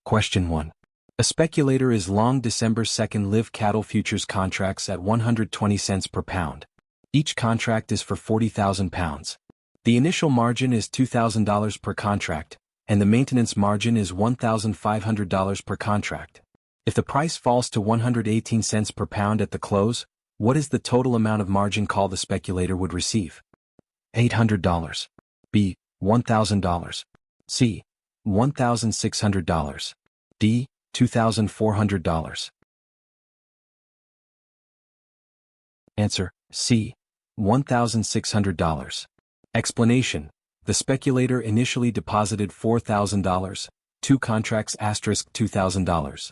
Question 1. A speculator is long December 2nd live cattle futures contracts at 120 cents per pound. Each contract is for 40,000 pounds. The initial margin is $2,000 per contract, and the maintenance margin is $1,500 per contract. If the price falls to 118 cents per pound at the close, what is the total amount of margin call the speculator would receive? $800. B. $1,000. C. $1,600. D. $2,400. Answer: C. $1,600. Explanation: the speculator initially deposited $4,000, 2 contracts $2,000.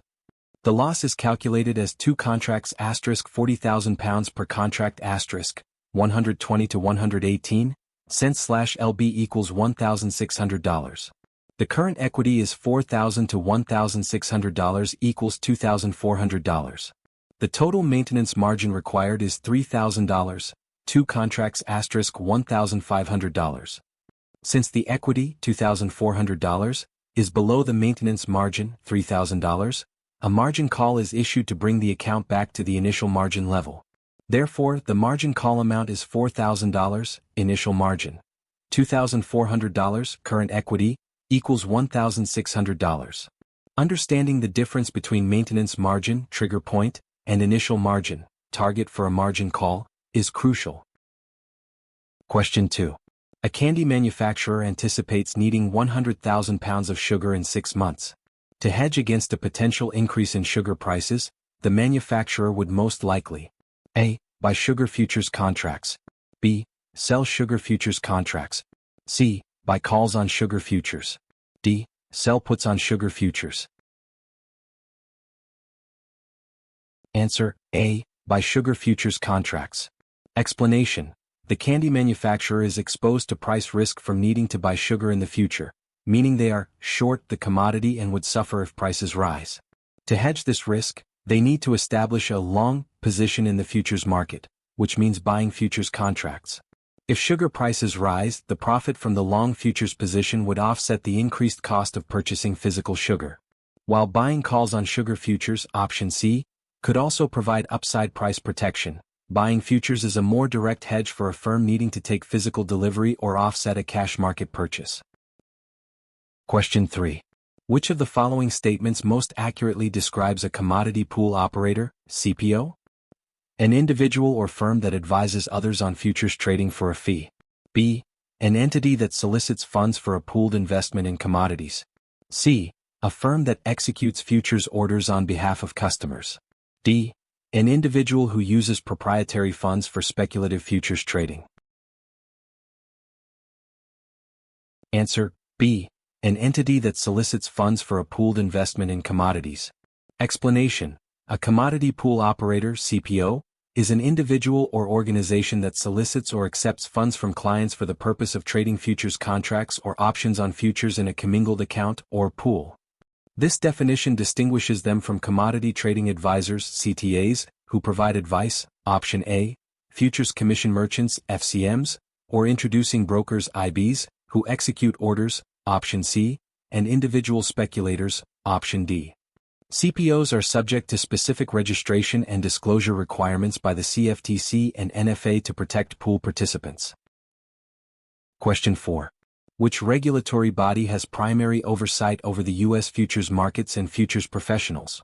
The loss is calculated as 2 contracts $40,000 pounds per contract 120 to 118 cents /LB equals $1,600. The current equity is $4,000 to $1,600 equals $2,400. The total maintenance margin required is $3,000, 2 contracts $1,500. Since the equity, $2,400, is below the maintenance margin, $3,000, a margin call is issued to bring the account back to the initial margin level. Therefore, the margin call amount is $4,000, initial margin, $2,400, current equity, equals $1,600. Understanding the difference between maintenance margin, trigger point, and initial margin, target for a margin call, is crucial. Question 2. A candy manufacturer anticipates needing 100,000 pounds of sugar in 6 months. To hedge against a potential increase in sugar prices, the manufacturer would most likely: A. Buy sugar futures contracts. B. Sell sugar futures contracts. C. Buy calls on sugar futures. D. Sell puts on sugar futures. Answer: A. Buy sugar futures contracts. Explanation: the candy manufacturer is exposed to price risk from needing to buy sugar in the future, meaning they are short the commodity and would suffer if prices rise. To hedge this risk, they need to establish a long position in the futures market, which means buying futures contracts. If sugar prices rise, the profit from the long futures position would offset the increased cost of purchasing physical sugar. While buying calls on sugar futures, option C, could also provide upside price protection, buying futures is a more direct hedge for a firm needing to take physical delivery or offset a cash market purchase. Question 3. Which of the following statements most accurately describes a commodity pool operator, CPO? An individual or firm that advises others on futures trading for a fee. B. An entity that solicits funds for a pooled investment in commodities. C. A firm that executes futures orders on behalf of customers. D. An individual who uses proprietary funds for speculative futures trading. Answer: B. An entity that solicits funds for a pooled investment in commodities. Explanation: a commodity pool operator, CPO, is an individual or organization that solicits or accepts funds from clients for the purpose of trading futures contracts or options on futures in a commingled account or pool. This definition distinguishes them from commodity trading advisors, CTAs, who provide advice, option A, futures commission merchants, FCMs, or introducing brokers, IBs, who execute orders, option C, and individual speculators, option D. CPOs are subject to specific registration and disclosure requirements by the CFTC and NFA to protect pool participants. Question 4. Which regulatory body has primary oversight over the U.S. futures markets and futures professionals?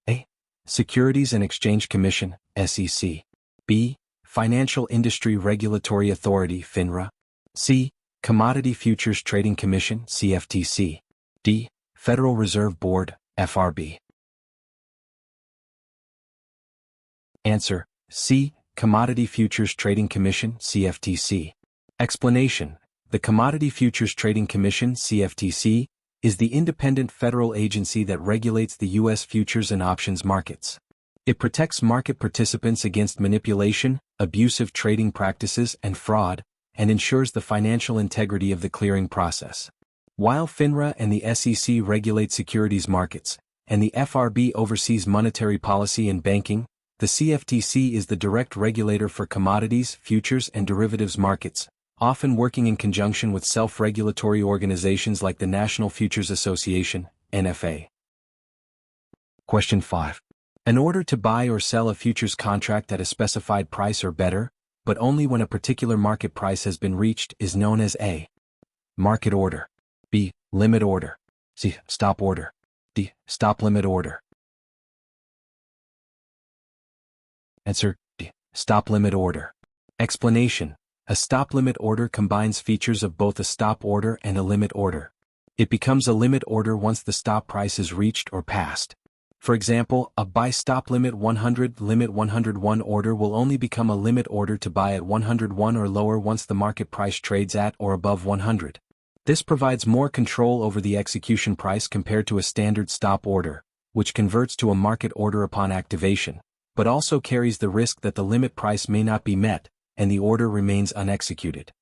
A. Securities and Exchange Commission, SEC. B. Financial Industry Regulatory Authority, FINRA. C. Commodity Futures Trading Commission, CFTC. D. Federal Reserve Board, FRB. Answer: C. Commodity Futures Trading Commission, CFTC. Explanation: the Commodity Futures Trading Commission, CFTC, is the independent federal agency that regulates the U.S. futures and options markets. It protects market participants against manipulation, abusive trading practices, and fraud, and ensures the financial integrity of the clearing process. While FINRA and the SEC regulate securities markets, and the FRB oversees monetary policy and banking, the CFTC is the direct regulator for commodities, futures, and derivatives markets, often working in conjunction with self-regulatory organizations like the National Futures Association, NFA. Question 5. An order to buy or sell a futures contract at a specified price or better, but only when a particular market price has been reached, is known as A. Market order. B. Limit order. C. Stop order. D. Stop limit order. Answer D. Stop limit order. Explanation. A stop limit order combines features of both a stop order and a limit order. It becomes a limit order once the stop price is reached or passed. For example, a buy stop limit 100 limit 101 order will only become a limit order to buy at 101 or lower once the market price trades at or above 100. This provides more control over the execution price compared to a standard stop order, which converts to a market order upon activation, but also carries the risk that the limit price may not be met, and the order remains unexecuted.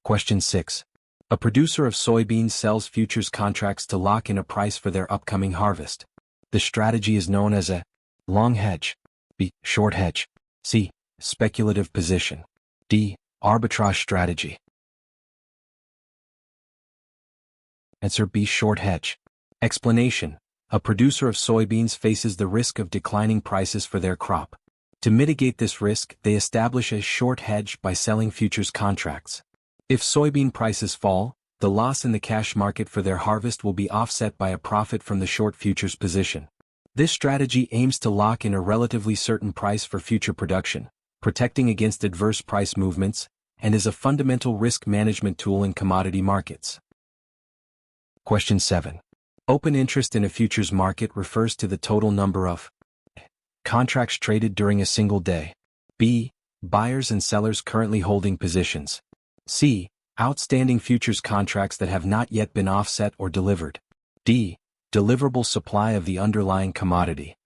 Question 6. A producer of soybeans sells futures contracts to lock in a price for their upcoming harvest. The strategy is known as a long hedge. B. Short hedge. C. Speculative position. D. Arbitrage strategy. Answer B. Short hedge. Explanation. A producer of soybeans faces the risk of declining prices for their crop. To mitigate this risk, they establish a short hedge by selling futures contracts. If soybean prices fall, the loss in the cash market for their harvest will be offset by a profit from the short futures position. This strategy aims to lock in a relatively certain price for future production, protecting against adverse price movements, and is a fundamental risk management tool in commodity markets. Question 7. Open interest in a futures market refers to the total number of contracts traded during a single day. B. Buyers and sellers currently holding positions. C. Outstanding futures contracts that have not yet been offset or delivered. D. Deliverable supply of the underlying commodity.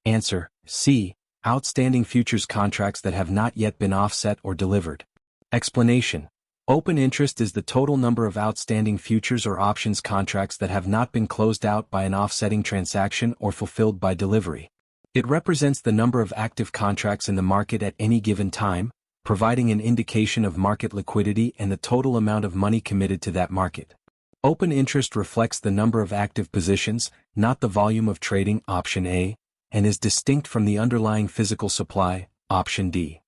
Answer. C. Outstanding futures contracts that have not yet been offset or delivered. Explanation. Open interest is the total number of outstanding futures or options contracts that have not been closed out by an offsetting transaction or fulfilled by delivery. It represents the number of active contracts in the market at any given time, providing an indication of market liquidity and the total amount of money committed to that market. Open interest reflects the number of active positions, not the volume of trading, option A, and is distinct from the underlying physical supply, option D.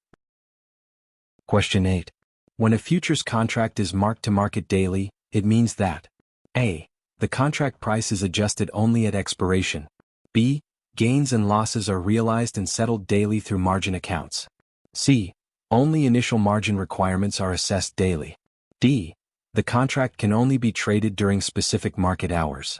Question 8. When a futures contract is marked to market daily, it means that A. The contract price is adjusted only at expiration. B. Gains and losses are realized and settled daily through margin accounts. C. Only initial margin requirements are assessed daily. D. The contract can only be traded during specific market hours.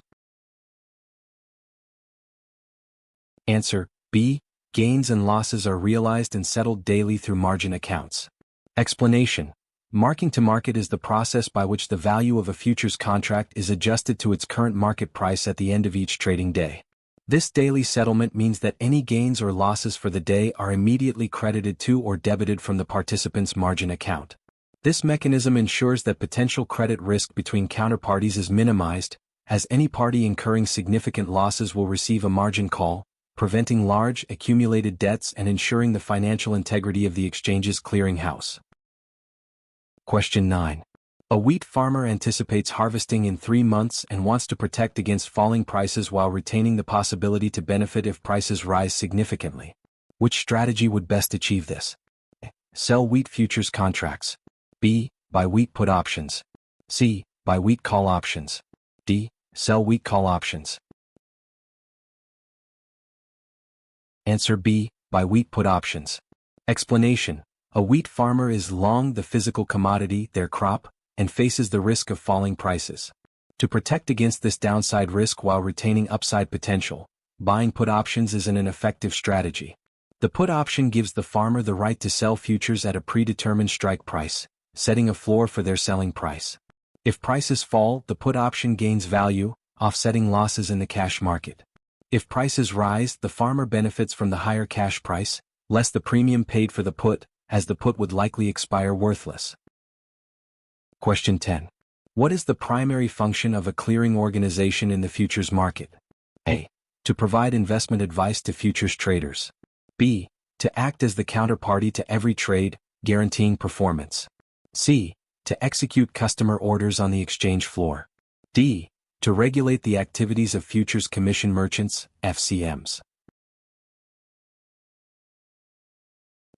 Answer. B. Gains and losses are realized and settled daily through margin accounts. Explanation. Marking to market is the process by which the value of a futures contract is adjusted to its current market price at the end of each trading day. This daily settlement means that any gains or losses for the day are immediately credited to or debited from the participant's margin account. This mechanism ensures that potential credit risk between counterparties is minimized, as any party incurring significant losses will receive a margin call, preventing large, accumulated debts and ensuring the financial integrity of the exchange's clearinghouse. Question 9. A wheat farmer anticipates harvesting in 3 months and wants to protect against falling prices while retaining the possibility to benefit if prices rise significantly. Which strategy would best achieve this? A. Sell wheat futures contracts. B. Buy wheat put options. C. Buy wheat call options. D. Sell wheat call options. Answer B. Buy wheat put options. Explanation. A wheat farmer is long the physical commodity, their crop, and faces the risk of falling prices. To protect against this downside risk while retaining upside potential, buying put options is an effective strategy. The put option gives the farmer the right to sell futures at a predetermined strike price, setting a floor for their selling price. If prices fall, the put option gains value, offsetting losses in the cash market. If prices rise, the farmer benefits from the higher cash price, less the premium paid for the put, as the put would likely expire worthless. Question 10. What is the primary function of a clearing organization in the futures market? A. To provide investment advice to futures traders. B. To act as the counterparty to every trade, guaranteeing performance. C. To execute customer orders on the exchange floor. D. To regulate the activities of futures commission merchants, FCMs.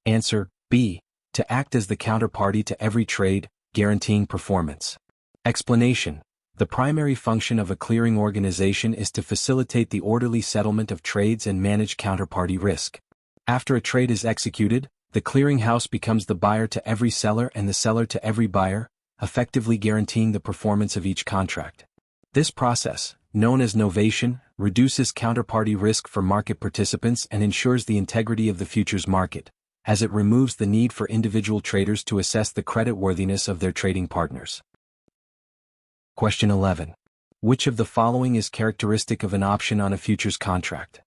Answer B. To act as the counterparty to every trade, guaranteeing performance. Explanation. The primary function of a clearing organization is to facilitate the orderly settlement of trades and manage counterparty risk. After a trade is executed, the clearinghouse becomes the buyer to every seller and the seller to every buyer, effectively guaranteeing the performance of each contract. This process, known as novation, reduces counterparty risk for market participants and ensures the integrity of the futures market, as it removes the need for individual traders to assess the creditworthiness of their trading partners. Question 11. Which of the following is characteristic of an option on a futures contract?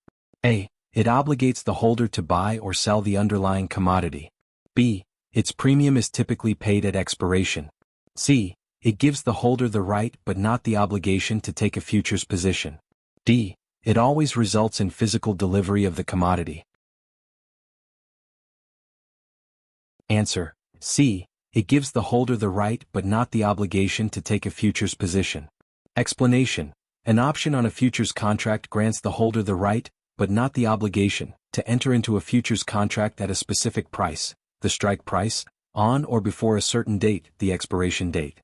A. It obligates the holder to buy or sell the underlying commodity. B. Its premium is typically paid at expiration. C. It gives the holder the right but not the obligation to take a futures position. D. It always results in physical delivery of the commodity. Answer. C. It gives the holder the right but not the obligation to take a futures position. Explanation. An option on a futures contract grants the holder the right, but not the obligation, to enter into a futures contract at a specific price, the strike price, on or before a certain date, the expiration date.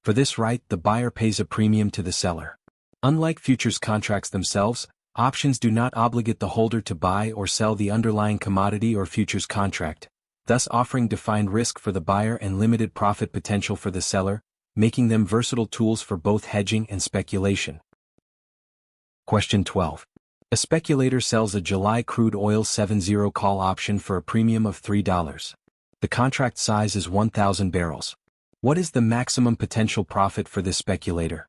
For this right, the buyer pays a premium to the seller. Unlike futures contracts themselves, options do not obligate the holder to buy or sell the underlying commodity or futures contract, thus offering defined risk for the buyer and limited profit potential for the seller, making them versatile tools for both hedging and speculation. Question 12. A speculator sells a July crude oil 70 call option for a premium of $3. The contract size is 1,000 barrels. What is the maximum potential profit for this speculator?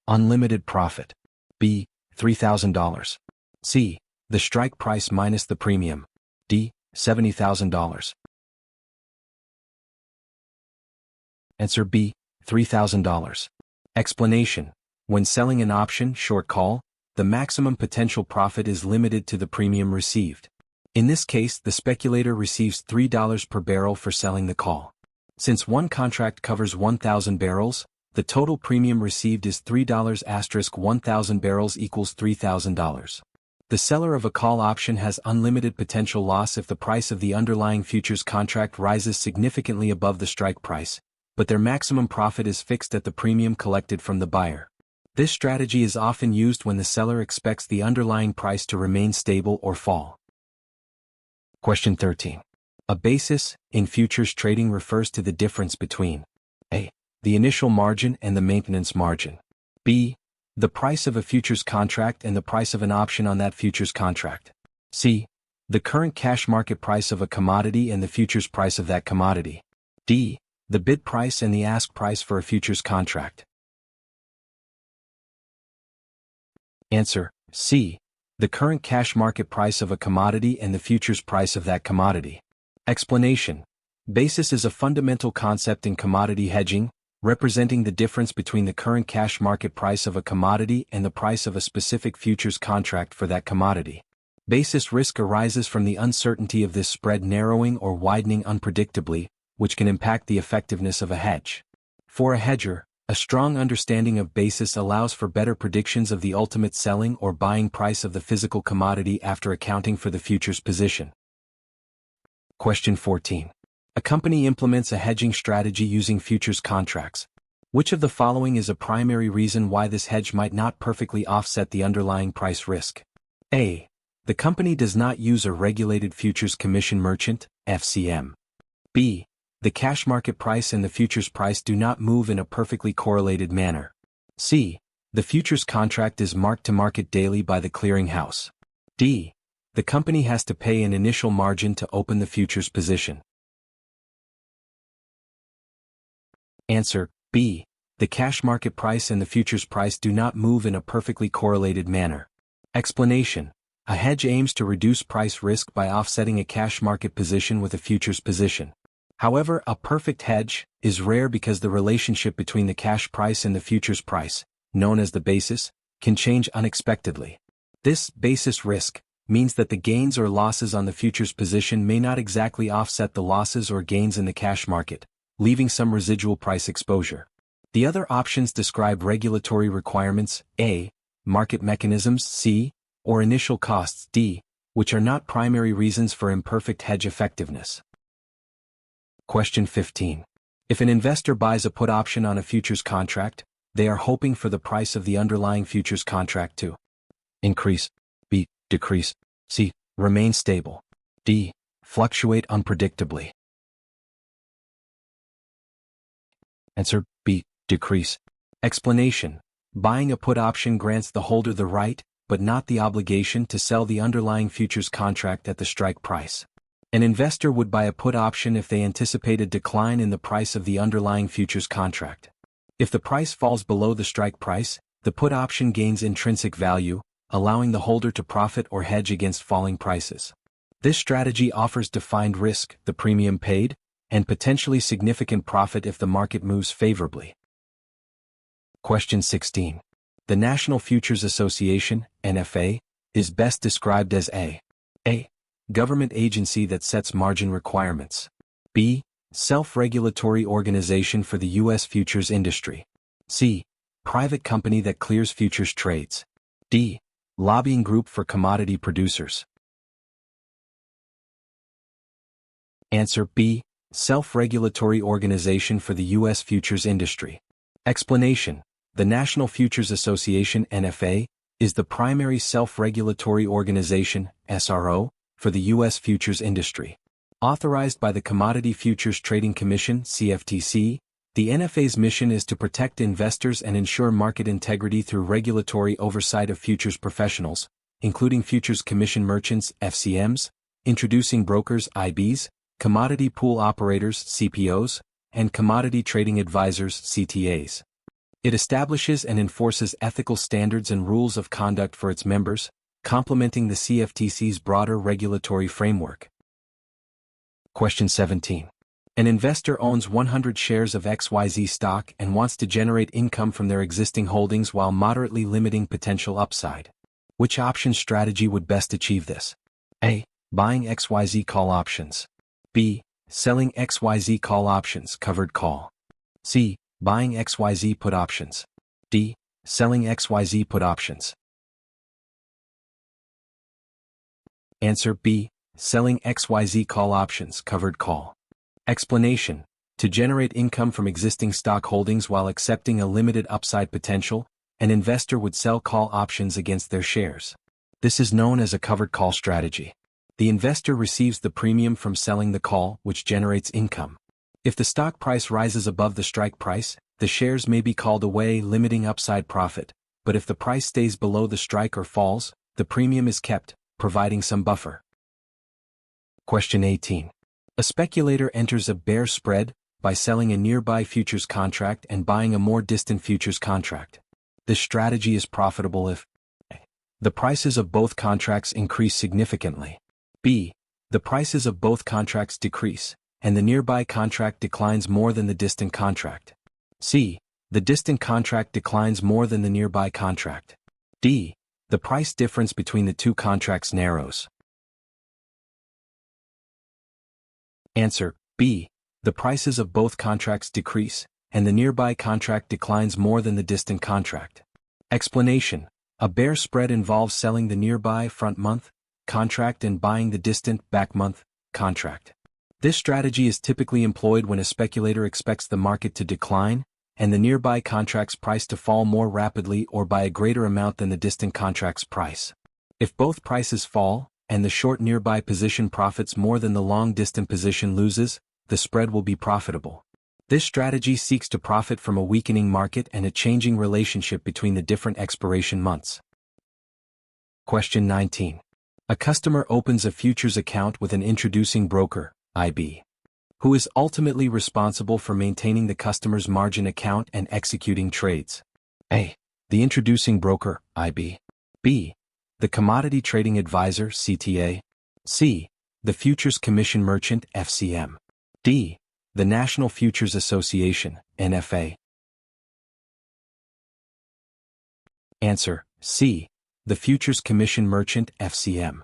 Unlimited profit. B. $3,000. C. The strike price minus the premium. D. $70,000. Answer B. $3,000. Explanation. When selling an option short call, the maximum potential profit is limited to the premium received. In this case, the speculator receives $3 per barrel for selling the call. Since one contract covers 1,000 barrels, the total premium received is $3 * 1,000 barrels equals $3,000. The seller of a call option has unlimited potential loss if the price of the underlying futures contract rises significantly above the strike price, but their maximum profit is fixed at the premium collected from the buyer. This strategy is often used when the seller expects the underlying price to remain stable or fall. Question 13. A basis in futures trading refers to the difference between A. The initial margin and the maintenance margin. B. The price of a futures contract and the price of an option on that futures contract. C. The current cash market price of a commodity and the futures price of that commodity. D. The bid price and the ask price for a futures contract. Answer. C. The current cash market price of a commodity and the futures price of that commodity. Explanation. Basis is a fundamental concept in commodity hedging, representing the difference between the current cash market price of a commodity and the price of a specific futures contract for that commodity. Basis risk arises from the uncertainty of this spread narrowing or widening unpredictably, which can impact the effectiveness of a hedge. For a hedger, a strong understanding of basis allows for better predictions of the ultimate selling or buying price of the physical commodity after accounting for the futures position. Question 14. A company implements a hedging strategy using futures contracts. Which of the following is a primary reason why this hedge might not perfectly offset the underlying price risk? A. The company does not use a regulated futures commission merchant, FCM. B. The cash market price and the futures price do not move in a perfectly correlated manner. C. The futures contract is marked to market daily by the clearinghouse. D. The company has to pay an initial margin to open the futures position. Answer. B. The cash market price and the futures price do not move in a perfectly correlated manner. Explanation. A hedge aims to reduce price risk by offsetting a cash market position with a futures position. However, a perfect hedge is rare because the relationship between the cash price and the futures price, known as the basis, can change unexpectedly. This basis risk means that the gains or losses on the futures position may not exactly offset the losses or gains in the cash market, leaving some residual price exposure. The other options describe regulatory requirements, A, market mechanisms, C, or initial costs, D, which are not primary reasons for imperfect hedge effectiveness. Question 15. If an investor buys a put option on a futures contract, they are hoping for the price of the underlying futures contract to increase, B, decrease, C, remain stable, D, fluctuate unpredictably. Answer B, decrease. Explanation. Buying a put option grants the holder the right, but not the obligation to sell the underlying futures contract at the strike price. An investor would buy a put option if they anticipate a decline in the price of the underlying futures contract. If the price falls below the strike price, the put option gains intrinsic value, allowing the holder to profit or hedge against falling prices. This strategy offers defined risk, the premium paid, and potentially significant profit if the market moves favorably. Question 16. The National Futures Association, NFA, is best described as A. Government agency that sets margin requirements. B. Self-regulatory organization for the U.S. futures industry. C. Private company that clears futures trades. D. Lobbying group for commodity producers. Answer B. Self-regulatory organization for the U.S. futures industry. Explanation. The National Futures Association, NFA, is the primary self-regulatory organization, SRO, for the U.S. futures industry. Authorized by the Commodity Futures Trading Commission, CFTC, the NFA's mission is to protect investors and ensure market integrity through regulatory oversight of futures professionals, including futures commission merchants, FCMs, introducing brokers, IBs, commodity pool operators, CPOs, and commodity trading advisors, CTAs. It establishes and enforces ethical standards and rules of conduct for its members, complementing the CFTC's broader regulatory framework. Question 17. An investor owns 100 shares of XYZ stock and wants to generate income from their existing holdings while moderately limiting potential upside. Which option strategy would best achieve this? A. Buying XYZ call options. B. Selling XYZ call options, covered call. C. Buying XYZ put options. D. Selling XYZ put options. Answer B. Selling XYZ call options, covered call. Explanation. To generate income from existing stock holdings while accepting a limited upside potential, an investor would sell call options against their shares. This is known as a covered call strategy. The investor receives the premium from selling the call, which generates income. If the stock price rises above the strike price, the shares may be called away, limiting upside profit, but if the price stays below the strike or falls, the premium is kept, providing some buffer. Question 18. A speculator enters a bear spread by selling a nearby futures contract and buying a more distant futures contract. This strategy is profitable if A. The prices of both contracts increase significantly. B. The prices of both contracts decrease, and the nearby contract declines more than the distant contract. C. The distant contract declines more than the nearby contract. D. The price difference between the two contracts narrows. Answer B. The prices of both contracts decrease, and the nearby contract declines more than the distant contract. Explanation. A bear spread involves selling the nearby front month contract and buying the distant back month contract. This strategy is typically employed when a speculator expects the market to decline, and the nearby contract's price to fall more rapidly or by a greater amount than the distant contract's price. If both prices fall, and the short nearby position profits more than the long distant position loses, the spread will be profitable. This strategy seeks to profit from a weakening market and a changing relationship between the different expiration months. Question 19. A customer opens a futures account with an introducing broker, IB, who is ultimately responsible for maintaining the customer's margin account and executing trades. A. The introducing broker, IB. B. The commodity trading advisor, CTA. C. The futures commission merchant, FCM. D. The National Futures Association, NFA. Answer C. The futures commission merchant, FCM.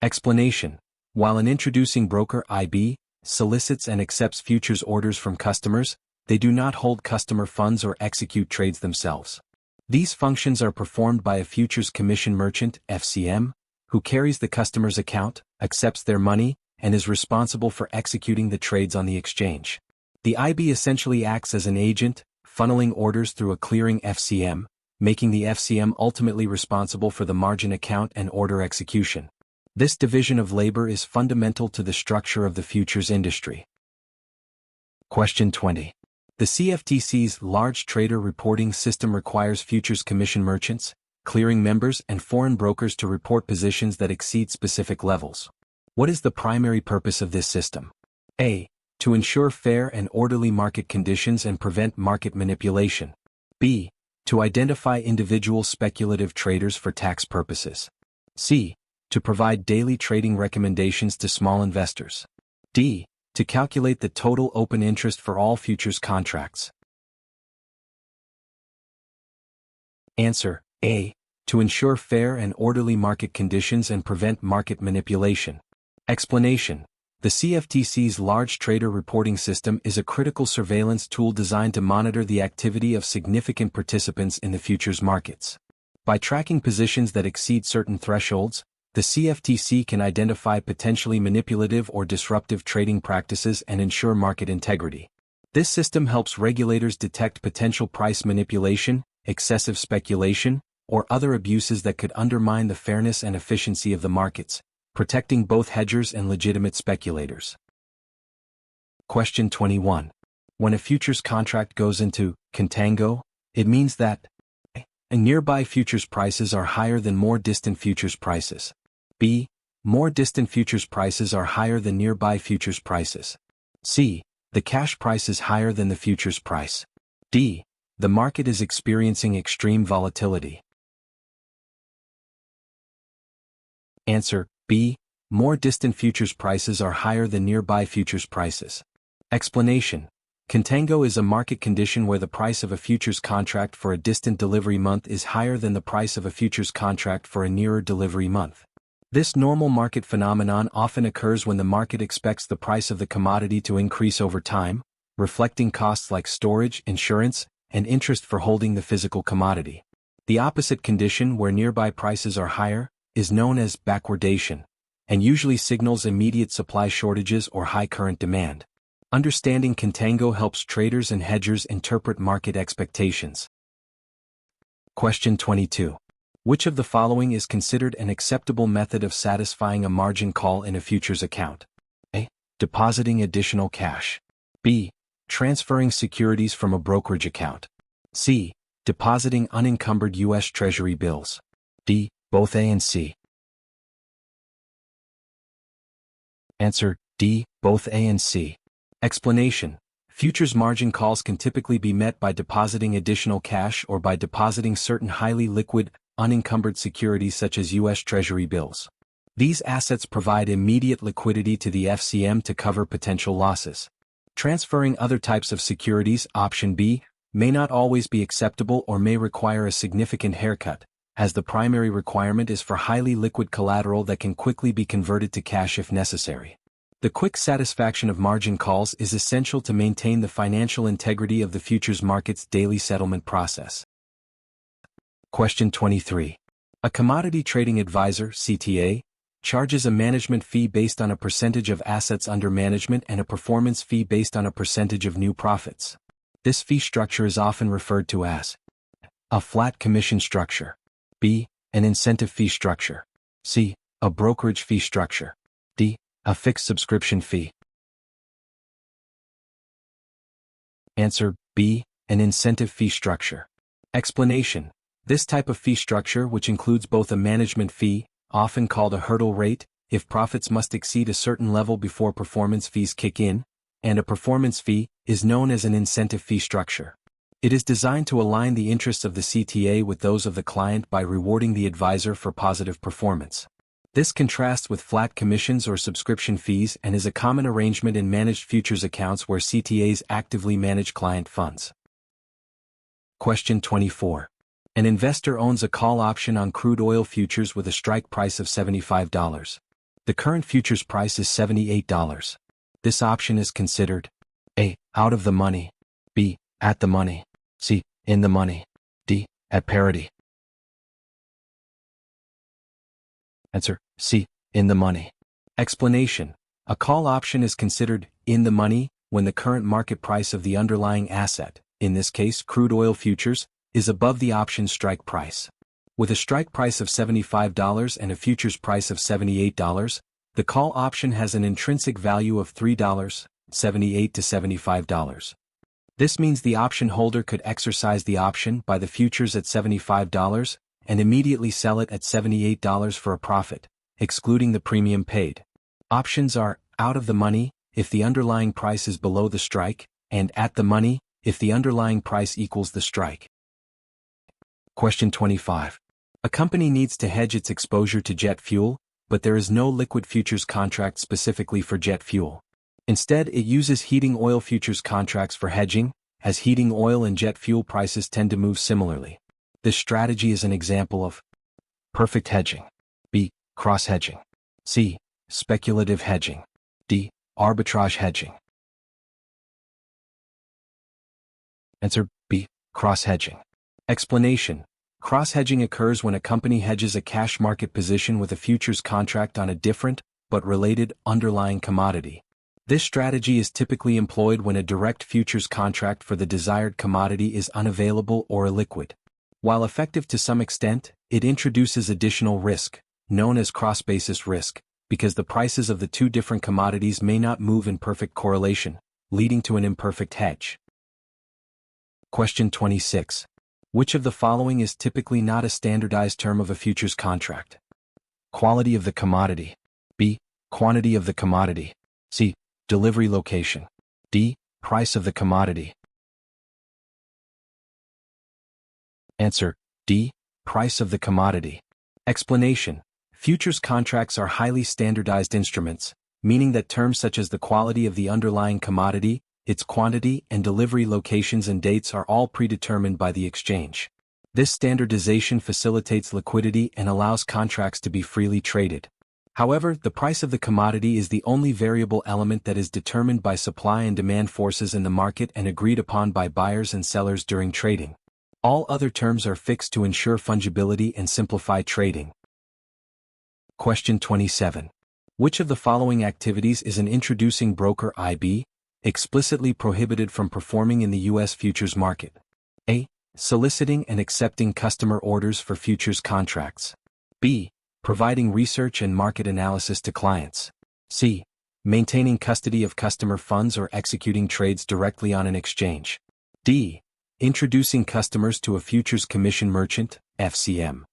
Explanation. While an introducing broker, IB, solicits and accepts futures orders from customers, they do not hold customer funds or execute trades themselves. These functions are performed by a futures commission merchant, FCM, who carries the customer's account, accepts their money, and is responsible for executing the trades on the exchange. The IB essentially acts as an agent, funneling orders through a clearing FCM, making the FCM ultimately responsible for the margin account and order execution. This division of labor is fundamental to the structure of the futures industry. Question 20. The CFTC's Large Trader Reporting System requires futures commission merchants, clearing members and foreign brokers to report positions that exceed specific levels. What is the primary purpose of this system? A. To ensure fair and orderly market conditions and prevent market manipulation. B. To identify individual speculative traders for tax purposes. C. To provide daily trading recommendations to small investors. D. To calculate the total open interest for all futures contracts. Answer: A. To ensure fair and orderly market conditions and prevent market manipulation. Explanation: the CFTC's Large Trader Reporting System is a critical surveillance tool designed to monitor the activity of significant participants in the futures markets. By tracking positions that exceed certain thresholds, the CFTC can identify potentially manipulative or disruptive trading practices and ensure market integrity. This system helps regulators detect potential price manipulation, excessive speculation, or other abuses that could undermine the fairness and efficiency of the markets, protecting both hedgers and legitimate speculators. Question 21. When a futures contract goes into contango, it means that A. Nearby futures prices are higher than more distant futures prices. B. More distant futures prices are higher than nearby futures prices. C. The cash price is higher than the futures price. D. The market is experiencing extreme volatility. Answer: B. More distant futures prices are higher than nearby futures prices. Explanation: contango is a market condition where the price of a futures contract for a distant delivery month is higher than the price of a futures contract for a nearer delivery month. This normal market phenomenon often occurs when the market expects the price of the commodity to increase over time, reflecting costs like storage, insurance, and interest for holding the physical commodity. The opposite condition, where nearby prices are higher, is known as backwardation, and usually signals immediate supply shortages or high current demand. Understanding contango helps traders and hedgers interpret market expectations. Question 22. Which of the following is considered an acceptable method of satisfying a margin call in a futures account? A. Depositing additional cash. B. Transferring securities from a brokerage account. C. Depositing unencumbered U.S. Treasury bills. D. Both A and C. Answer: D. Both A and C. Explanation: futures margin calls can typically be met by depositing additional cash or by depositing certain highly liquid, unencumbered securities such as U.S. Treasury bills. These assets provide immediate liquidity to the FCM to cover potential losses. Transferring other types of securities, option B, may not always be acceptable or may require a significant haircut, as the primary requirement is for highly liquid collateral that can quickly be converted to cash if necessary. The quick satisfaction of margin calls is essential to maintain the financial integrity of the futures market's daily settlement process. Question 23. A commodity trading advisor, CTA, charges a management fee based on a percentage of assets under management and a performance fee based on a percentage of new profits. This fee structure is often referred to as a flat commission structure. B. An incentive fee structure. C. A brokerage fee structure. D. A fixed subscription fee. Answer: B. An incentive fee structure. Explanation: this type of fee structure, which includes both a management fee, often called a hurdle rate, if profits must exceed a certain level before performance fees kick in, and a performance fee, is known as an incentive fee structure. It is designed to align the interests of the CTA with those of the client by rewarding the advisor for positive performance. This contrasts with flat commissions or subscription fees and is a common arrangement in managed futures accounts where CTAs actively manage client funds. Question 24. An investor owns a call option on crude oil futures with a strike price of $75. The current futures price is $78. This option is considered A. Out of the money. B. At the money. C. In the money. D. At parity. Answer: C. In the money. Explanation: a call option is considered in the money when the current market price of the underlying asset, in this case crude oil futures, is above the option strike price. With a strike price of $75 and a futures price of $78, the call option has an intrinsic value of $3.78 to $75. This means the option holder could exercise the option buy the futures at $75 and immediately sell it at $78 for a profit, excluding the premium paid. Options are out of the money if the underlying price is below the strike, and at the money if the underlying price equals the strike. Question 25. A company needs to hedge its exposure to jet fuel, but there is no liquid futures contract specifically for jet fuel. Instead, it uses heating oil futures contracts for hedging, as heating oil and jet fuel prices tend to move similarly. This strategy is an example of perfect hedging. B. Cross-hedging. C. Speculative hedging. D. Arbitrage hedging. Answer: B. Cross-hedging. Explanation: cross-hedging occurs when a company hedges a cash market position with a futures contract on a different, but related, underlying commodity. This strategy is typically employed when a direct futures contract for the desired commodity is unavailable or illiquid. While effective to some extent, it introduces additional risk, known as cross-basis risk, because the prices of the two different commodities may not move in perfect correlation, leading to an imperfect hedge. Question 26. Which of the following is typically not a standardized term of a futures contract? Quality of the commodity. B. Quantity of the commodity. C. Delivery location. D. Price of the commodity. Answer: D. Price of the commodity. Explanation: futures contracts are highly standardized instruments, meaning that terms such as the quality of the underlying commodity, its quantity, and delivery locations and dates are all predetermined by the exchange. This standardization facilitates liquidity and allows contracts to be freely traded. However, the price of the commodity is the only variable element that is determined by supply and demand forces in the market and agreed upon by buyers and sellers during trading. All other terms are fixed to ensure fungibility and simplify trading. Question 27. Which of the following activities is an introducing broker IB explicitly prohibited from performing in the U.S. futures market? A. Soliciting and accepting customer orders for futures contracts. B. Providing research and market analysis to clients. C. Maintaining custody of customer funds or executing trades directly on an exchange. D. Introducing customers to a futures commission merchant, FCM.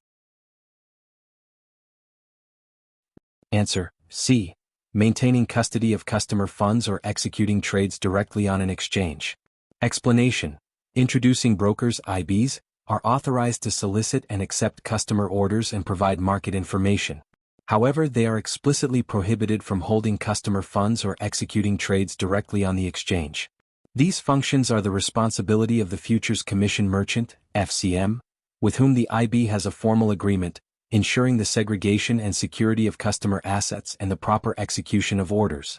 Answer: C. Maintaining custody of customer funds or executing trades directly on an exchange. Explanation: introducing brokers IBs are authorized to solicit and accept customer orders and provide market information. However, they are explicitly prohibited from holding customer funds or executing trades directly on the exchange. These functions are the responsibility of the Futures Commission Merchant, FCM, with whom the IB has a formal agreement, ensuring the segregation and security of customer assets and the proper execution of orders.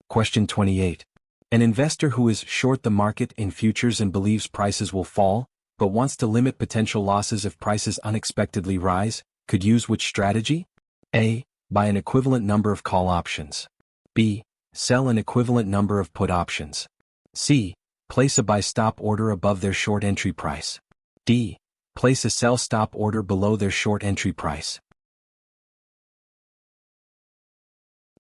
Question 28. An investor who is short the market in futures and believes prices will fall, but wants to limit potential losses if prices unexpectedly rise, could use which strategy? A. Buy an equivalent number of call options. B. Sell an equivalent number of put options. C. Place a buy-stop order above their short entry price. D. Place a sell-stop order below their short entry price.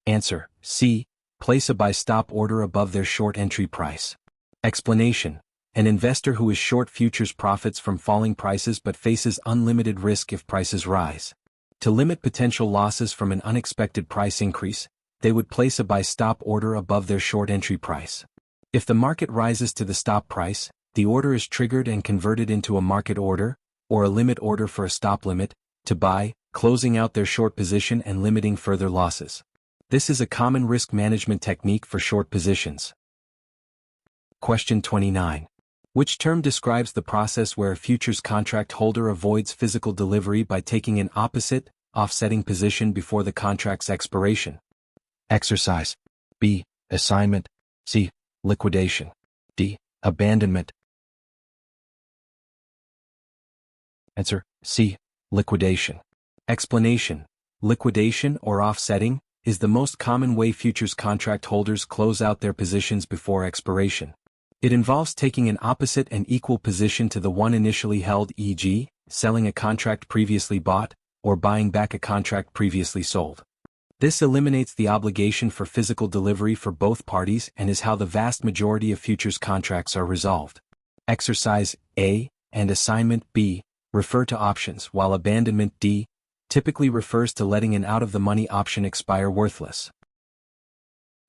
Answer: C. Place a buy-stop order above their short entry price. Explanation: an investor who is short futures profits from falling prices but faces unlimited risk if prices rise. To limit potential losses from an unexpected price increase, they would place a buy-stop order above their short entry price. If the market rises to the stop price, the order is triggered and converted into a market order, or a limit order for a stop limit, to buy, closing out their short position and limiting further losses. This is a common risk management technique for short positions. Question 29. Which term describes the process where a futures contract holder avoids physical delivery by taking an opposite, offsetting position before the contract's expiration? Exercise. B. Assignment. C. Liquidation. D. Abandonment. Answer C. Liquidation. Explanation: liquidation or offsetting is the most common way futures contract holders close out their positions before expiration. It involves taking an opposite and equal position to the one initially held, e.g., selling a contract previously bought, or buying back a contract previously sold. This eliminates the obligation for physical delivery for both parties and is how the vast majority of futures contracts are resolved. Exercise A and assignment B refer to options, while abandonment D typically refers to letting an out-of-the-money option expire worthless.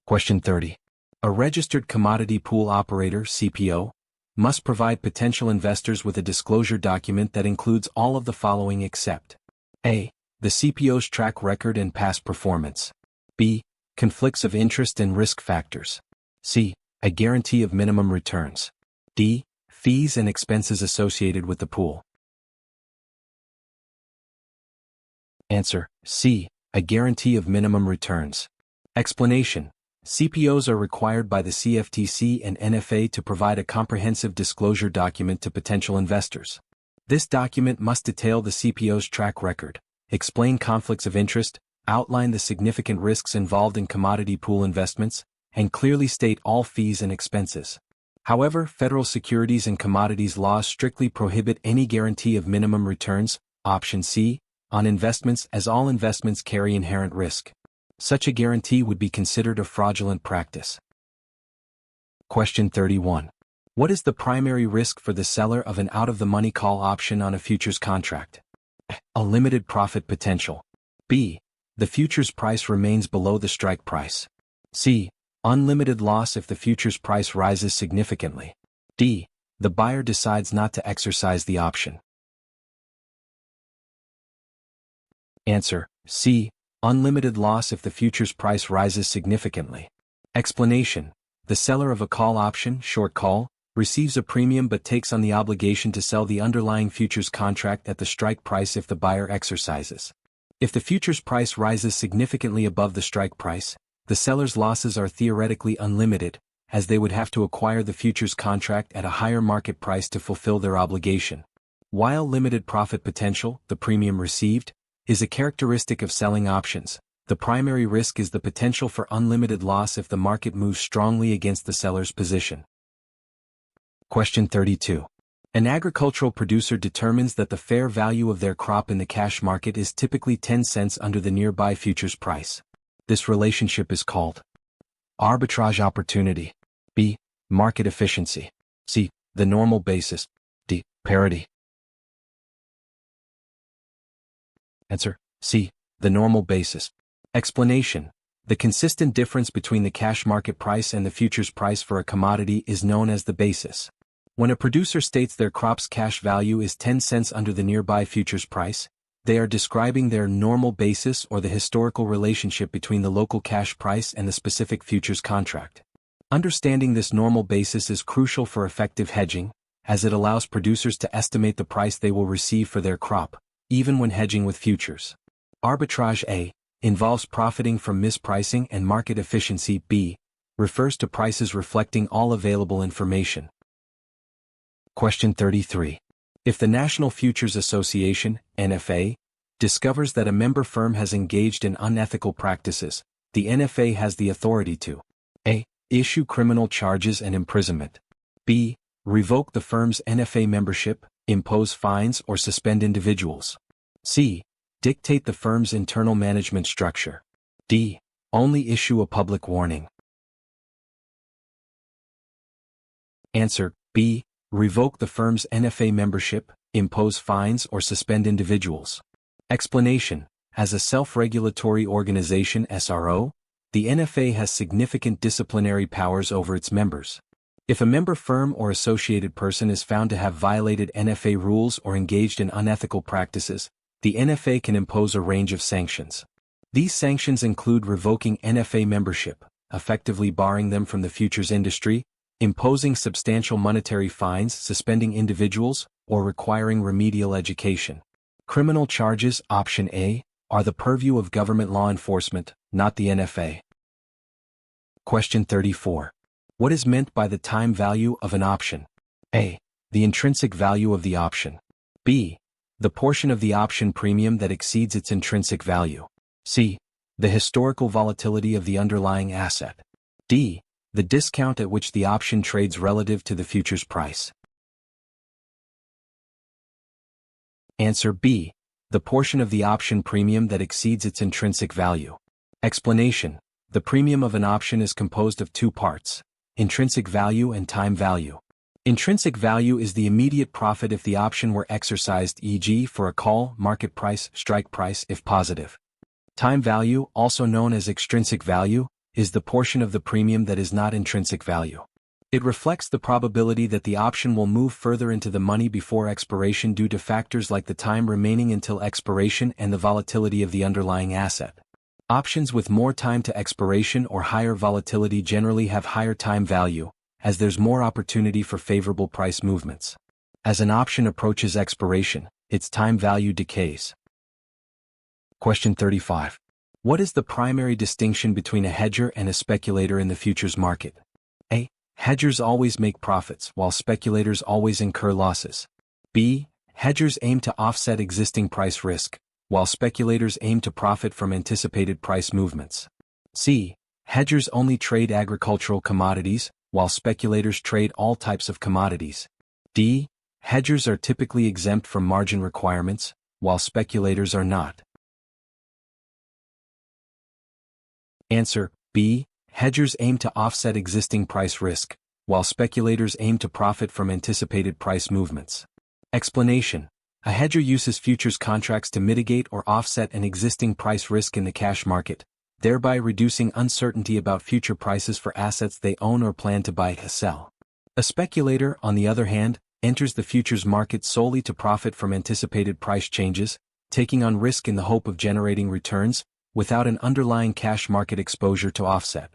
Question 30. A registered commodity pool operator, CPO, must provide potential investors with a disclosure document that includes all of the following except: A. The CPO's track record and past performance. B. Conflicts of interest and risk factors. C. A guarantee of minimum returns. D. Fees and expenses associated with the pool. Answer: C. A guarantee of minimum returns. Explanation: CPOs are required by the CFTC and NFA to provide a comprehensive disclosure document to potential investors. This document must detail the CPO's track record, explain conflicts of interest, outline the significant risks involved in commodity pool investments, and clearly state all fees and expenses. However, federal securities and commodities laws strictly prohibit any guarantee of minimum returns, option C, on investments, as all investments carry inherent risk. Such a guarantee would be considered a fraudulent practice. Question 31. What is the primary risk for the seller of an out-of-the-money call option on a futures contract? A limited profit potential. B. The futures price remains below the strike price. C. Unlimited loss if the futures price rises significantly. D. The buyer decides not to exercise the option. Answer: C. Unlimited loss if the futures price rises significantly. Explanation: the seller of a call option, short call, receives a premium but takes on the obligation to sell the underlying futures contract at the strike price if the buyer exercises. If the futures price rises significantly above the strike price, the seller's losses are theoretically unlimited, as they would have to acquire the futures contract at a higher market price to fulfill their obligation. While limited profit potential, the premium received, is a characteristic of selling options, the primary risk is the potential for unlimited loss if the market moves strongly against the seller's position. Question 32. An agricultural producer determines that the fair value of their crop in the cash market is typically 10 cents under the nearby futures price. This relationship is called arbitrage opportunity. B. Market efficiency. C. The normal basis. D. Parity. Answer: C. The normal basis. Explanation: the consistent difference between the cash market price and the futures price for a commodity is known as the basis. When a producer states their crop's cash value is 10 cents under the nearby futures price, they are describing their normal basis or the historical relationship between the local cash price and the specific futures contract. Understanding this normal basis is crucial for effective hedging, as it allows producers to estimate the price they will receive for their crop, even when hedging with futures. Arbitrage A involves profiting from mispricing, and market efficiency B refers to prices reflecting all available information. Question 33. If the National Futures Association, NFA, discovers that a member firm has engaged in unethical practices, the NFA has the authority to: A. Issue criminal charges and imprisonment. B. Revoke the firm's NFA membership, impose fines, or suspend individuals. C. Dictate the firm's internal management structure. D. Only issue a public warning. Answer: B. Revoke the firm's NFA membership, impose fines, or suspend individuals. Explanation: as a self-regulatory organization (SRO), the NFA has significant disciplinary powers over its members. If a member firm or associated person is found to have violated NFA rules or engaged in unethical practices, the NFA can impose a range of sanctions. These sanctions include revoking NFA membership, effectively barring them from the futures industry, imposing substantial monetary fines, suspending individuals, or requiring remedial education. Criminal charges, option A, are the purview of government law enforcement, not the NFA. Question 34. What is meant by the time value of an option? A. The intrinsic value of the option. B. The portion of the option premium that exceeds its intrinsic value. C. The historical volatility of the underlying asset. D. The discount at which the option trades relative to the future's price. Answer B. The portion of the option premium that exceeds its intrinsic value. Explanation. The premium of an option is composed of two parts: intrinsic value and time value. Intrinsic value is the immediate profit if the option were exercised, e.g. for a call, market price, strike price if positive. Time value, also known as extrinsic value, is the portion of the premium that is not intrinsic value. It reflects the probability that the option will move further into the money before expiration due to factors like the time remaining until expiration and the volatility of the underlying asset. Options with more time to expiration or higher volatility generally have higher time value, as there's more opportunity for favorable price movements. As an option approaches expiration, its time value decays. Question 35. What is the primary distinction between a hedger and a speculator in the futures market? A. Hedgers always make profits while speculators always incur losses. B. Hedgers aim to offset existing price risk, while speculators aim to profit from anticipated price movements. C. Hedgers only trade agricultural commodities, while speculators trade all types of commodities. D. Hedgers are typically exempt from margin requirements, while speculators are not. Answer B. Hedgers aim to offset existing price risk, while speculators aim to profit from anticipated price movements. Explanation. A hedger uses futures contracts to mitigate or offset an existing price risk in the cash market, thereby reducing uncertainty about future prices for assets they own or plan to buy or sell. A speculator, on the other hand, enters the futures market solely to profit from anticipated price changes, taking on risk in the hope of generating returns, without an underlying cash market exposure to offset.